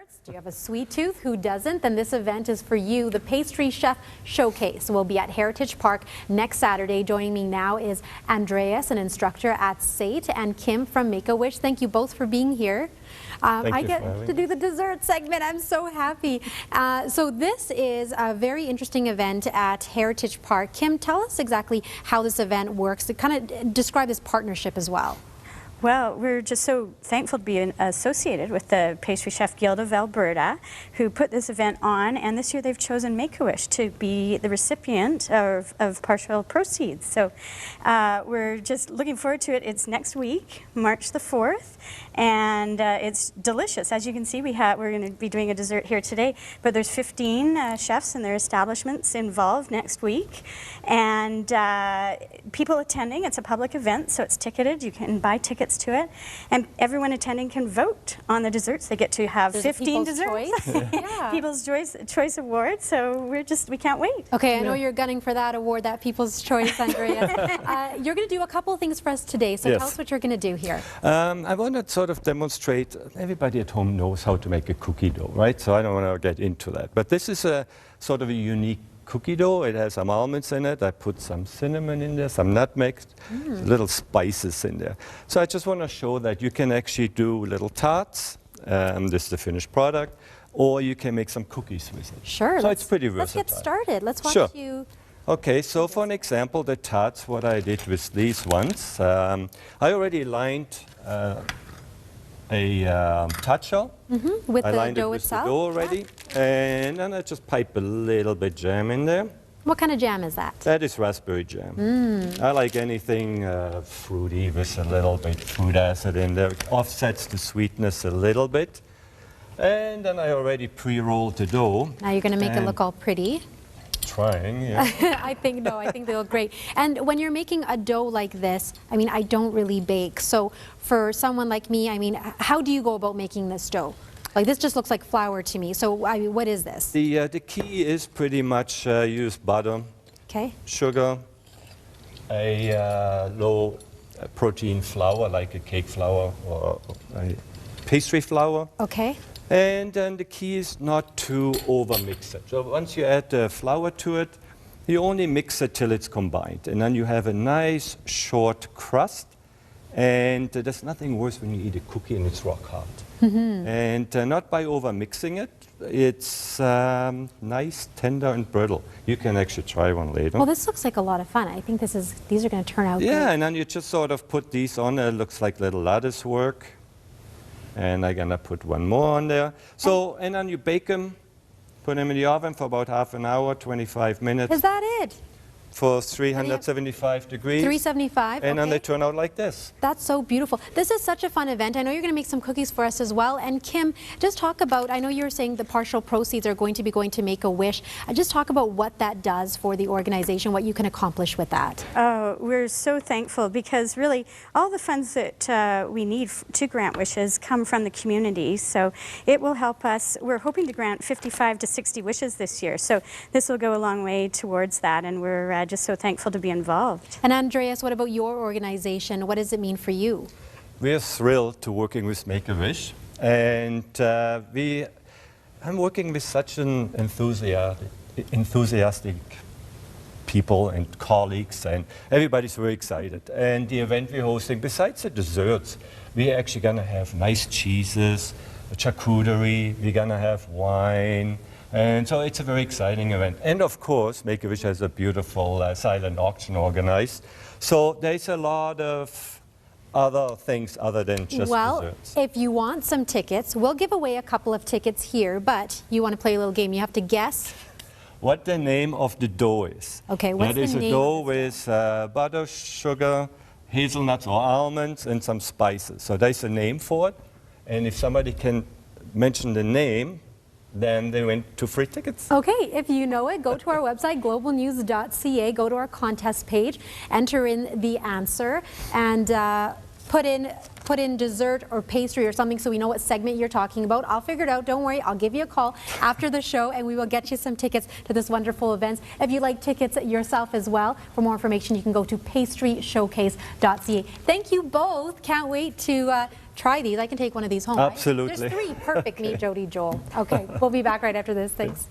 desserts? Do you have a sweet tooth? Who doesn't? Then this event is for you. The Pastry Chef Showcase will be at Heritage Park next Saturday. Joining me now is Andreas, an instructor at SAIT, and Kim from Make-A-Wish. Thank you both for being here. I get to do the dessert segment. I'm so happy. So this is a very interesting event at Heritage Park. Kim, tell us exactly how this event works. Kind of describe this partnership as well. Well, we're just so thankful to be associated with the Pastry Chef Guild of Alberta, who put this event on, and this year they've chosen Make-A-Wish to be the recipient of partial proceeds. So we're just looking forward to it. It's next week, March the 4th, and it's delicious. As you can see, we're going to be doing a dessert here today, but there's 15 chefs and their establishments involved next week, and people attending. It's a public event, so it's ticketed. You can buy tickets to it, and everyone attending can vote on the desserts. They get to have 15 desserts. Yeah. People's Choice Award. So we can't wait. Okay, I know you're gunning for that award, that People's Choice, Andreas. You're going to do a couple of things for us today. So tell us what you're going to do here. I want to sort of demonstrate. Everybody at home knows how to make a cookie dough, right? So I don't want to get into that. But this is a sort of a unique cookie dough. It has some almonds in it. I put some cinnamon in there, some nutmeg, little spices in there. So I just want to show that you can actually do little tarts. This is the finished product. Or you can make some cookies with it. Sure. So it's pretty versatile. Let's get started. Let's watch you. Okay, so for an example, the tarts, what I did with these ones, I already lined a tart shell. With the dough itself? The dough already, and then I just pipe a little bit jam in there. What kind of jam is that? That is raspberry jam. I like anything fruity with a little bit fruit acid in there. It offsets the sweetness a little bit. And then I already pre-rolled the dough. Now you're going to make it look all pretty. Trying, yeah. I think they look great. And when you're making a dough like this, I mean, I don't really bake. So for someone like me, I mean, how do you go about making this dough? Like, this just looks like flour to me. So, I mean, what is this? The key is pretty much use butter, sugar, a low protein flour, like a cake flour or a pastry flour. Okay. And then the key is not to over-mix it. So once you add the flour to it, you only mix it till it's combined. And then you have a nice short crust. And there's nothing worse when you eat a cookie and it's rock hard. And not by over-mixing it. It's nice, tender, and brittle. You can actually try one later. Well, this looks like a lot of fun. I think these are going to turn out good. Yeah, and then you just sort of put these on. It looks like little lattice work. And I'm going to put one more on there. So, and then you bake them, put them in the oven for about half an hour, 25 minutes. Is that it? For 375 degrees. 375, and then they turn out like this. That's so beautiful. This is such a fun event. I know you're going to make some cookies for us as well. And Kim, just talk about, I know you were saying the partial proceeds are going to be going to Make-A-Wish. Just talk about what that does for the organization, what you can accomplish with that. Oh, we're so thankful because really all the funds that we need to grant wishes come from the community. So it will help us. We're hoping to grant 55 to 60 wishes this year. So this will go a long way towards that, and we're just so thankful to be involved. And Andreas, what about your organization? What does it mean for you? We're thrilled to working with Make-A-Wish, and I'm working with such an enthusiastic people and colleagues, and everybody's very excited. And the event we're hosting, besides the desserts, we're actually going to have nice cheeses, a charcuterie, we're going to have wine. And so it's a very exciting event. And of course, Make-A-Wish has a beautiful silent auction organized. So there's a lot of other things other than just desserts. If you want some tickets, we'll give away a couple of tickets here, but you want to play a little game. You have to guess what the name of the dough is. Okay, what's the name? That is a dough with butter, sugar, hazelnuts or almonds, and some spices. So there's a name for it. And if somebody can mention the name, then they went to free tickets. Okay, if you know it, go to our website, globalnews.ca, go to our contest page, enter in the answer, and put in dessert or pastry or something so we know what segment you're talking about. I'll figure it out, don't worry, I'll give you a call after the show and we will get you some tickets to this wonderful event. If you'd like tickets yourself as well, for more information you can go to pastryshowcase.ca. Thank you both, can't wait to try these. I can take one of these home. right? Absolutely. There's 3 perfect Meet Jody Joel. Okay, we'll be back right after this. Thanks.